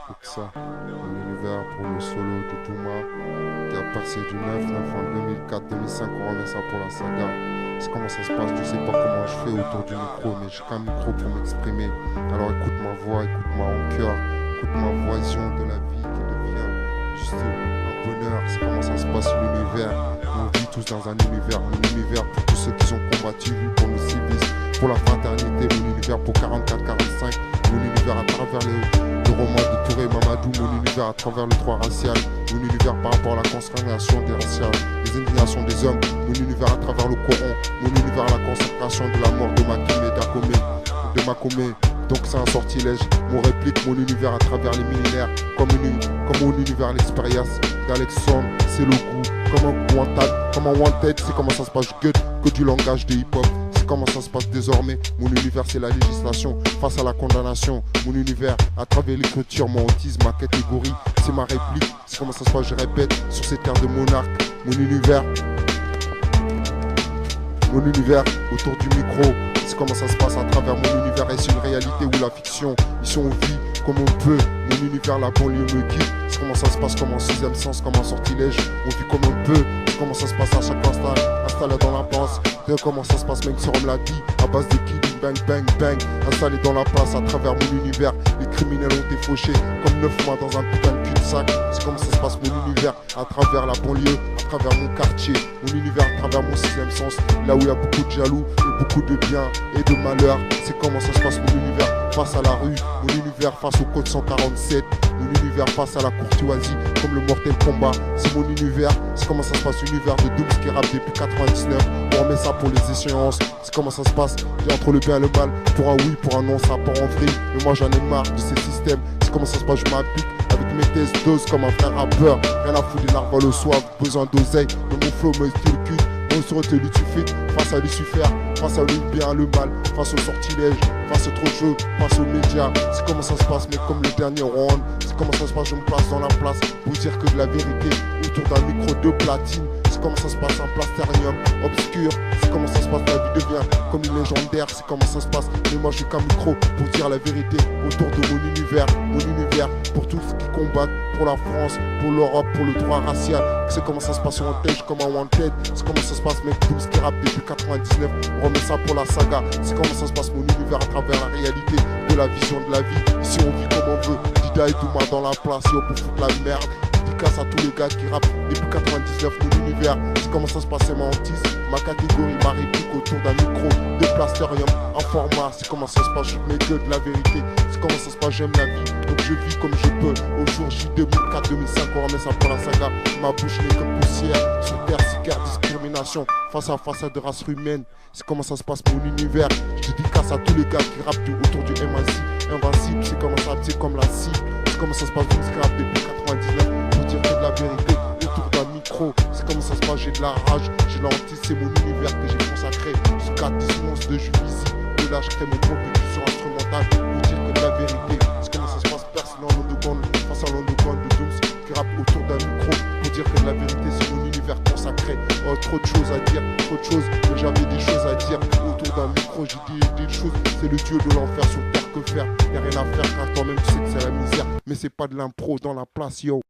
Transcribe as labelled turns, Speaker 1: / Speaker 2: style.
Speaker 1: Donc ça, l'univers pour le solo de Douma qui a percé du 9 novembre 2004-2005. On remet ça pour la saga. C'est comment ça se passe, je sais pas comment je fais autour du micro, mais j'ai qu'un micro pour m'exprimer. Alors écoute ma voix, écoute ma rancœur, écoute ma vision de la vie qui devient juste un bonheur. C'est comment ça se passe l'univers. On vit tous dans un univers, mon univers pour tous ceux qui sont combattus, pour nos civistes, pour la fraternité, mon univers pour 44-45, mon univers à travers le roman de Touré Mamadou, mon univers à travers le droit racial, mon univers par rapport à la consécration des raciales, les indignations des hommes, mon univers à travers le Coran, mon univers à la consécration de la mort de Makime et de Makome. Donc c'est un sortilège, mon réplique, mon univers à travers les millénaires, comme mon univers l'expérience d'Alexandre, c'est le goût, comme un wanted, c'est comment ça se passe, je gueule que du langage de hip-hop. C'est comment ça se passe désormais, mon univers c'est la législation face à la condamnation, mon univers à travers l'écriture, mon autisme, ma catégorie, c'est ma réplique, c'est comment ça se passe, je répète, sur ces terres de monarque, mon univers autour du micro, c'est comment ça se passe à travers mon univers, est-ce une réalité ou la fiction, ici on vit comme on peut, mon univers la banlieue me guide, c'est comment ça se passe comme un sixième sens, comme un sortilège, on vit comme on peut, c'est comment ça se passe à chaque instant, installé dans la place, comment ça se passe même si on me l'a dit, à base de killing, bang bang bang, installé dans la place à travers mon univers, les criminels ont été fauchés comme 9 mois dans un putain de cul-de-sac, c'est comment ça se passe mon univers, à travers la banlieue, à travers mon quartier, mon univers à travers mon sixième sens, là où il y a beaucoup de jaloux et beaucoup de bien et de malheur, c'est comment ça se passe mon univers, face à la rue, mon univers face au code 147, mon univers face à la courtoisie, comme le Mortel Kombat, c'est mon univers, c'est comment ça se passe l'univers de Dooms qui rappe depuis 99, on remet ça pour les échéances, c'est comment ça se passe, entre le bien et le mal, pour un oui, pour un non, ça part en vrille, mais moi j'en ai marre de ces systèmes, c'est comment ça se passe, je m'applique avec mes tests doses comme un vrai rappeur, rien à foutre des narvals au soir, besoin d'oseille, de mon flow me dit le cul, on se retenu tu fais, face à Lucifer, face à le bien, le mal, face au sortilège, face au trop jeu, face aux médias, c'est comment ça se passe, mais comme le dernier round, c'est comment ça se passe, je me place dans la place, pour dire que de la vérité, autour d'un micro de platine, c'est comment ça se passe, un plastérium obscur, c'est comment ça se passe, la vie devient comme une légendaire, c'est comment ça se passe, mais moi j'ai qu'un micro pour dire la vérité, autour de mon univers, pour tous qui combattent, pour la France, pour l'Europe, pour le droit racial, c'est comment ça se passe sur un tèche comme un wanted, c'est comment ça se passe, mec, tout ce qui rappe depuis 99, on remet ça pour la saga, c'est comment ça se passe mon univers à travers la réalité, de la vision de la vie, ici on vit comme on veut, Dida et Douma dans la place, et on peut foutre la merde, dédicace à tous les gars qui rappent depuis 99, mon univers, c'est comment ça se passe, c'est ma hantise, ma catégorie, ma réplique autour d'un micro, de plastérium, un format, c'est comment ça se passe, je mets que de la vérité, c'est comment ça se passe, j'aime la vie, donc je vis comme je peux, au jour J 2004-2005, on remet ça pour la saga, ma bouche n'est comme poussière, sur terre, cigare, discrimination, face à de race humaine, c'est comment ça se passe mon univers, je dédicace à tous les gars qui rappent autour du invincible, c'est comment ça, c'est comme la cible, c'est comment ça se passe, qui rappe depuis 99, pour dire que de la vérité, autour d'un micro, c'est comment ça se passe, j'ai de la rage, j'ai la hantise, c'est mon univers que j'ai consacré, jusqu'à 10 onces de Juvisy, de là je crée mon compétition instrumentale, pour dire que de la vérité, c'est comment ça se passe, personne en underground, face à l'underground de Dooms, qui rappe autour d'un micro, pour dire que de la vérité, c'est mon univers consacré, trop de choses à dire, trop de choses, mais j'avais des choses à dire, autour d'un micro, j'ai dit des choses, c'est le dieu de l'enfer sur terre, que faire, y'a rien à faire, car toi-même tu sais que c'est la misère, mais c'est pas de l'impro dans la place, yo.